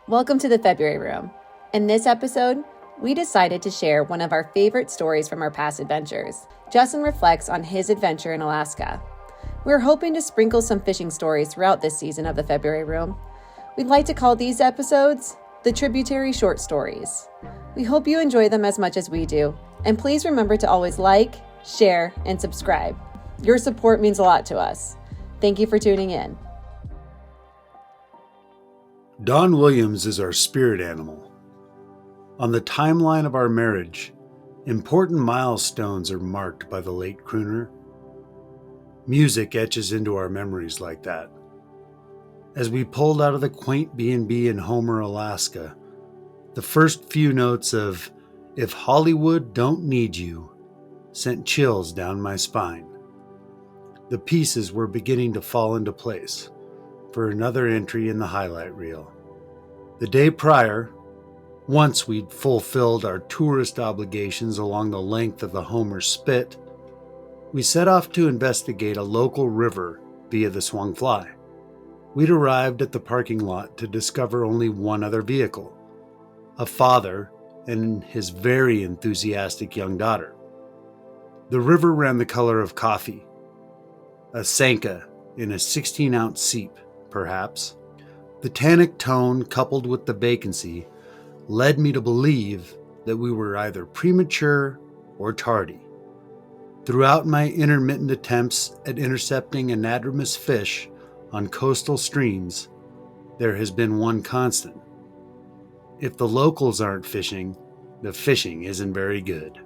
Welcome to the February Room. In this episode, we decided to share one of our favorite stories from our past adventures. Justin reflects on his adventure in Alaska. We're hoping to sprinkle some fishing stories throughout this season of the February Room. We'd like to call these episodes the Tributary Short Stories. We hope you enjoy them as much as we do, and please remember to always like, share, and subscribe. Your support means a lot to us. Thank you for tuning in. Don Williams is our spirit animal. On the timeline of our marriage, important milestones are marked by the late crooner. Music etches into our memories like that. As we pulled out of the quaint B&B in Homer, Alaska, the first few notes of "If Hollywood Don't Need You" sent chills down my spine. The pieces were beginning to fall into place for another entry in the highlight reel. The day prior, once we'd fulfilled our tourist obligations along the length of the Homer Spit, we set off to investigate a local river via the swung fly. We'd arrived at the parking lot to discover only one other vehicle, a father and his very enthusiastic young daughter. The river ran the color of coffee, a Sanka in a 16-ounce seep, perhaps. The tannic tone, coupled with the vacancy, led me to believe that we were either premature or tardy. Throughout my intermittent attempts at intercepting anadromous fish on coastal streams, there has been one constant. If the locals aren't fishing, the fishing isn't very good.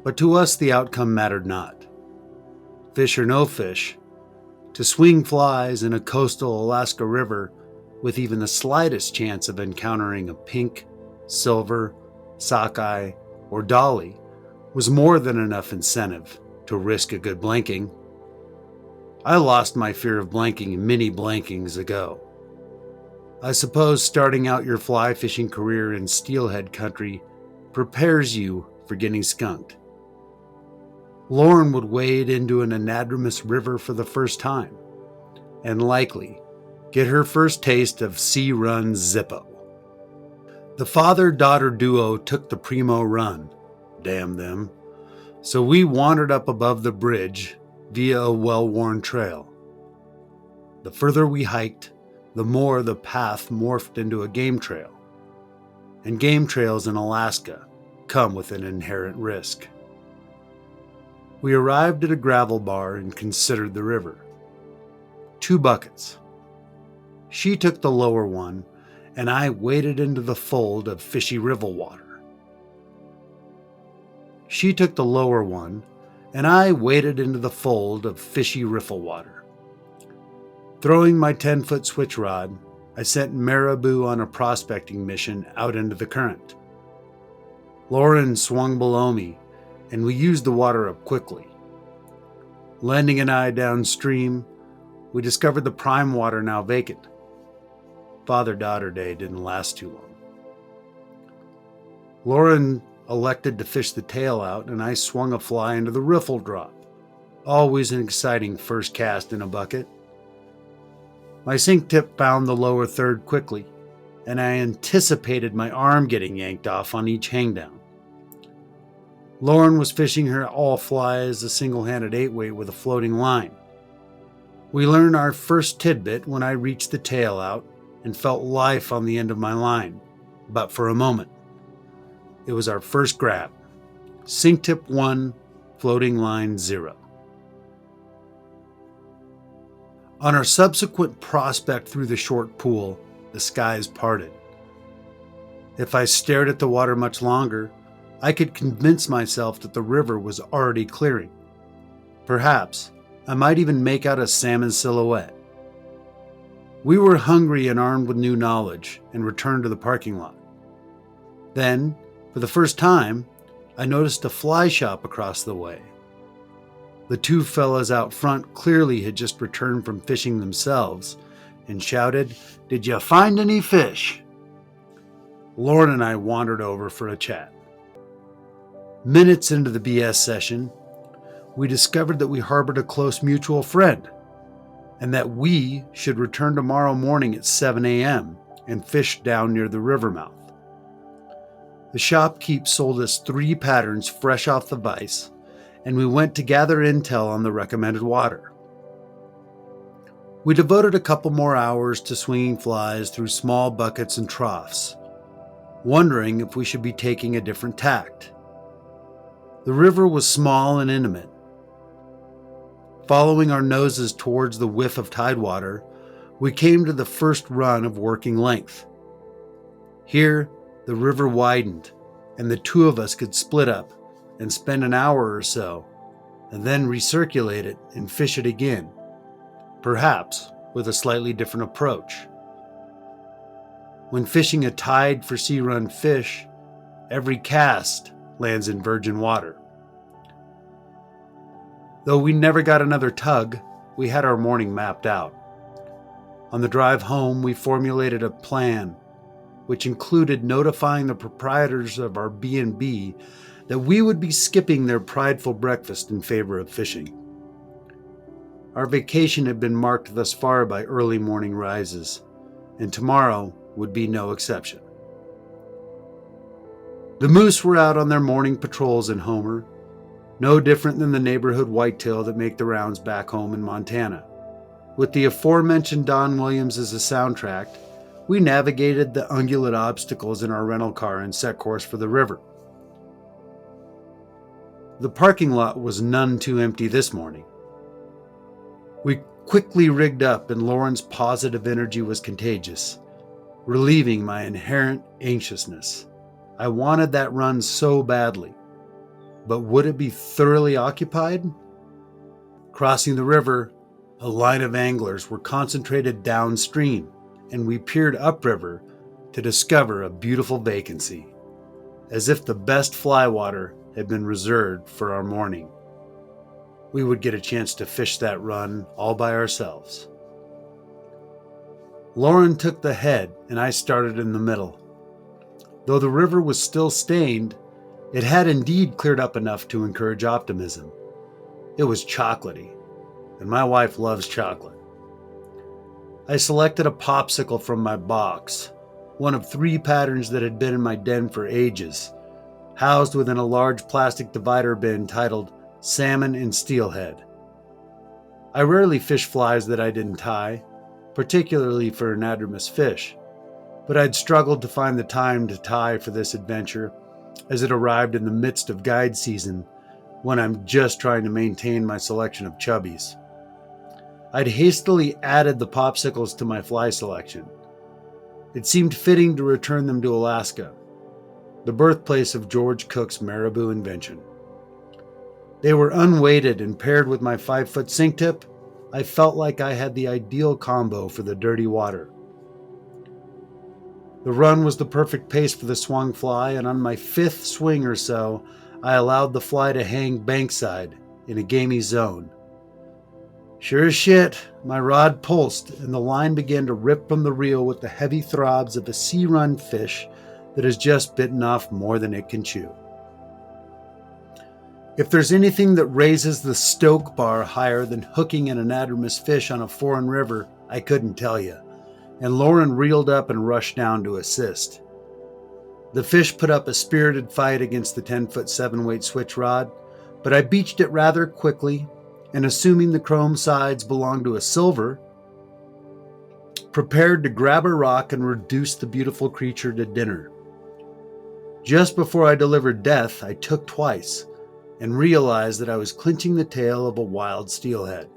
But to us, the outcome mattered not. Fish or no fish, to swing flies in a coastal Alaska river with even the slightest chance of encountering a pink, silver, sockeye, or dolly was more than enough incentive to risk a good blanking. I lost my fear of blanking many blankings ago. I suppose starting out your fly fishing career in steelhead country prepares you for getting skunked. Lauren would wade into an anadromous river for the first time, and likely get her first taste of sea-run Zippo. The father-daughter duo took the primo run, damn them, so we wandered up above the bridge via a well-worn trail. The further we hiked, the more the path morphed into a game trail, and game trails in Alaska come with an inherent risk. We arrived at a gravel bar and considered the river. 2 buckets. She took the lower one, and I waded into the fold of fishy river water. She took the lower one, and I waded into the fold of fishy riffle water. Throwing my 10-foot switch rod, I sent Marabou on a prospecting mission out into the current. Lauren swung below me, and we used the water up quickly. Lending an eye downstream, we discovered the prime water now vacant. Father-daughter day didn't last too long. Lauren elected to fish the tail out, and I swung a fly into the riffle drop. Always an exciting first cast in a bucket. My sink tip found the lower third quickly, and I anticipated my arm getting yanked off on each hangdown. Lauren was fishing her all fly as a single-handed 8-weight with a floating line. We learned our first tidbit when I reached the tail out and felt life on the end of my line, but for a moment. It was our first grab. Sink tip 1, floating line 0. On our subsequent prospect through the short pool, the skies parted. If I stared at the water much longer, I could convince myself that the river was already clearing. Perhaps I might even make out a salmon silhouette. We were hungry and armed with new knowledge and returned to the parking lot. Then, for the first time, I noticed a fly shop across the way. The 2 fellas out front clearly had just returned from fishing themselves and shouted, "Did you find any fish?" Lauren and I wandered over for a chat. Minutes into the BS session, we discovered that we harbored a close mutual friend, and that we should return tomorrow morning at 7 a.m. and fished down near the river mouth. The shopkeep sold us 3 patterns fresh off the vise, and we went to gather intel on the recommended water. We devoted a couple more hours to swinging flies through small buckets and troughs, wondering if we should be taking a different tact. The river was small and intimate. Following our noses towards the whiff of tidewater, we came to the first run of working length. Here, the river widened, and the 2 of us could split up and spend an hour or so, and then recirculate it and fish it again, perhaps with a slightly different approach. When fishing a tide for sea-run fish, every cast lands in virgin water. Though we never got another tug, we had our morning mapped out. On the drive home, we formulated a plan which included notifying the proprietors of our B&B that we would be skipping their prideful breakfast in favor of fishing. Our vacation had been marked thus far by early morning rises, and tomorrow would be no exception. The moose were out on their morning patrols in Homer, no different than the neighborhood whitetail that make the rounds back home in Montana. With the aforementioned Don Williams as a soundtrack, we navigated the ungulate obstacles in our rental car and set course for the river. The parking lot was none too empty this morning. We quickly rigged up, and Lauren's positive energy was contagious, relieving my inherent anxiousness. I wanted that run so badly, but would it be thoroughly occupied? Crossing the river, a line of anglers were concentrated downstream, and we peered upriver to discover a beautiful vacancy, as if the best fly water had been reserved for our morning. We would get a chance to fish that run all by ourselves. Lauren took the head, and I started in the middle. Though the river was still stained, it had indeed cleared up enough to encourage optimism. It was chocolatey, and my wife loves chocolate. I selected a popsicle from my box, one of 3 patterns that had been in my den for ages, housed within a large plastic divider bin titled Salmon and Steelhead. I rarely fish flies that I didn't tie, particularly for anadromous fish, but I'd struggled to find the time to tie for this adventure, as it arrived in the midst of guide season when I'm just trying to maintain my selection of chubbies. I'd hastily added the popsicles to my fly selection. It seemed fitting to return them to Alaska, the birthplace of George Cook's marabou invention. They were unweighted, and paired with my 5-foot sink tip, I felt like I had the ideal combo for the dirty water. The run was the perfect pace for the swung fly, and on my 5th swing or so, I allowed the fly to hang bankside in a gamey zone. Sure as shit, my rod pulsed, and the line began to rip from the reel with the heavy throbs of a sea-run fish that has just bitten off more than it can chew. If there's anything that raises the stoke bar higher than hooking an anadromous fish on a foreign river, I couldn't tell you, and Lauren reeled up and rushed down to assist. The fish put up a spirited fight against the 10-foot 7-weight switch rod, but I beached it rather quickly, and assuming the chrome sides belonged to a silver, prepared to grab a rock and reduce the beautiful creature to dinner. Just before I delivered death, I took twice, and realized that I was clinching the tail of a wild steelhead.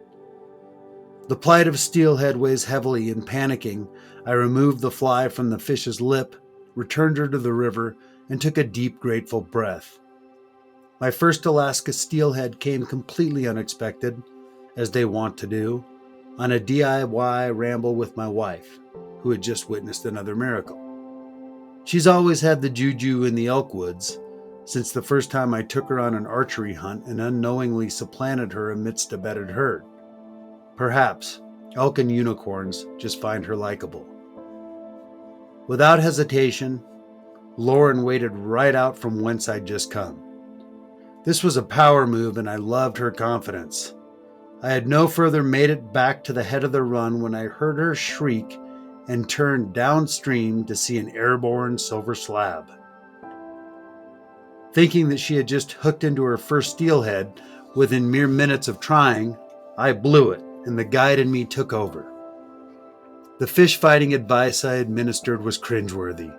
The plight of steelhead weighs heavily, and panicking, I removed the fly from the fish's lip, returned her to the river, and took a deep, grateful breath. My first Alaska steelhead came completely unexpected, as they want to do, on a DIY ramble with my wife, who had just witnessed another miracle. She's always had the juju in the elk woods, since the first time I took her on an archery hunt and unknowingly supplanted her amidst a bedded herd. Perhaps elk and unicorns just find her likable. Without hesitation, Lauren waded right out from whence I'd just come. This was a power move, and I loved her confidence. I had no further made it back to the head of the run when I heard her shriek and turned downstream to see an airborne silver slab. Thinking that she had just hooked into her first steelhead within mere minutes of trying, I blew it, and the guide in me took over. The fish fighting advice I administered was cringeworthy,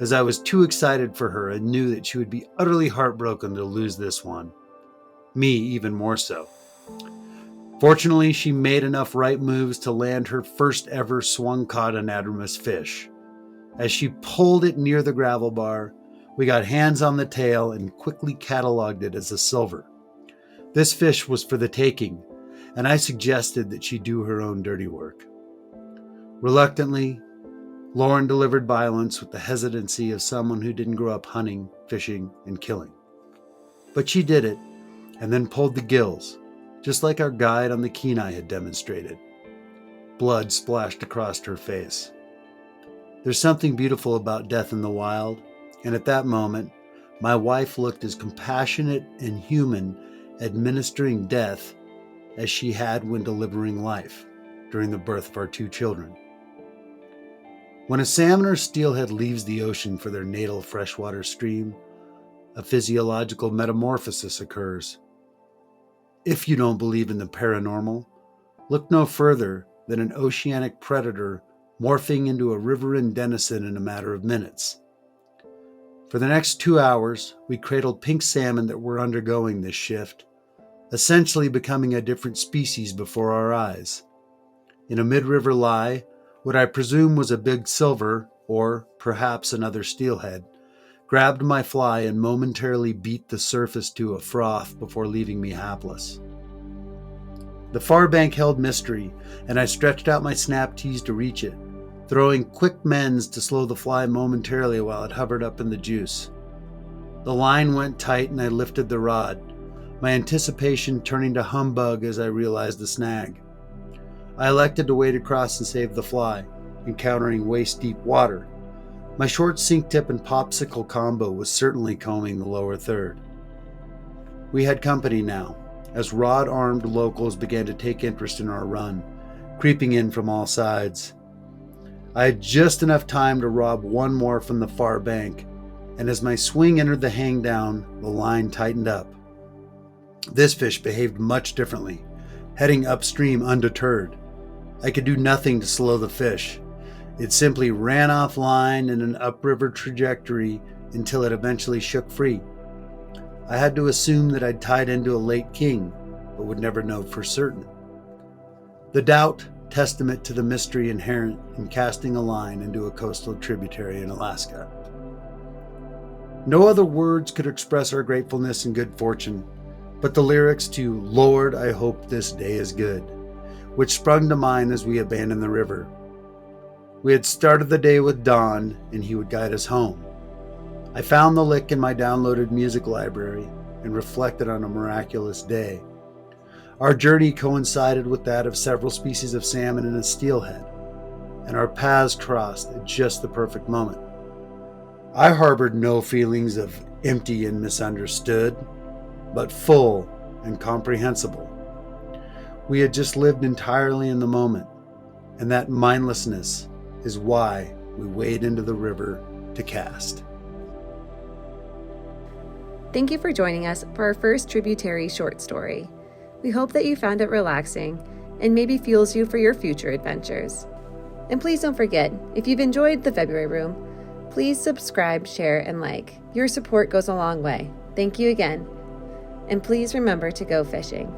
as I was too excited for her and knew that she would be utterly heartbroken to lose this one. Me even more so. Fortunately, she made enough right moves to land her first ever swung-caught anadromous fish. As she pulled it near the gravel bar, we got hands on the tail and quickly cataloged it as a silver. This fish was for the taking, and I suggested that she do her own dirty work. Reluctantly, Lauren delivered violence with the hesitancy of someone who didn't grow up hunting, fishing, and killing. But she did it, and then pulled the gills, just like our guide on the Kenai had demonstrated. Blood splashed across her face. There's something beautiful about death in the wild, and at that moment, my wife looked as compassionate and human administering death as she had when delivering life during the birth of our 2 children. When a salmon or steelhead leaves the ocean for their natal freshwater stream, a physiological metamorphosis occurs. If you don't believe in the paranormal, look no further than an oceanic predator morphing into a riverine denizen in a matter of minutes. For the next 2 hours, we cradled pink salmon that were undergoing this shift, essentially becoming a different species before our eyes. In a mid-river lie, what I presume was a big silver, or perhaps another steelhead, grabbed my fly and momentarily beat the surface to a froth before leaving me hapless. The far bank held mystery, and I stretched out my snap tees to reach it, throwing quick mends to slow the fly momentarily while it hovered up in the juice. The line went tight and I lifted the rod, my anticipation turning to humbug as I realized the snag. I elected to wade across and save the fly, encountering waist-deep water. My short sink tip and popsicle combo was certainly combing the lower third. We had company now, as rod-armed locals began to take interest in our run, creeping in from all sides. I had just enough time to rob one more from the far bank, and as my swing entered the hang-down, the line tightened up. This fish behaved much differently, heading upstream undeterred. I could do nothing to slow the fish. It simply ran offline in an upriver trajectory until it eventually shook free. I had to assume that I'd tied into a late king, but would never know for certain. The doubt, testament to the mystery inherent in casting a line into a coastal tributary in Alaska. No other words could express our gratefulness and good fortune, but the lyrics to "Lord, I hope this day is good," which sprung to mind as we abandoned the river. We had started the day with Don, and he would guide us home. I found the lick in my downloaded music library and reflected on a miraculous day. Our journey coincided with that of several species of salmon and a steelhead, and our paths crossed at just the perfect moment. I harbored no feelings of empty and misunderstood, but full and comprehensible. We had just lived entirely in the moment, and that mindlessness is why we wade into the river to cast. Thank you for joining us for our first Tributary short story. We hope that you found it relaxing and maybe fuels you for your future adventures. And please don't forget, if you've enjoyed the February Room, please subscribe, share, and like. Your support goes a long way. Thank you again. And please remember to go fishing.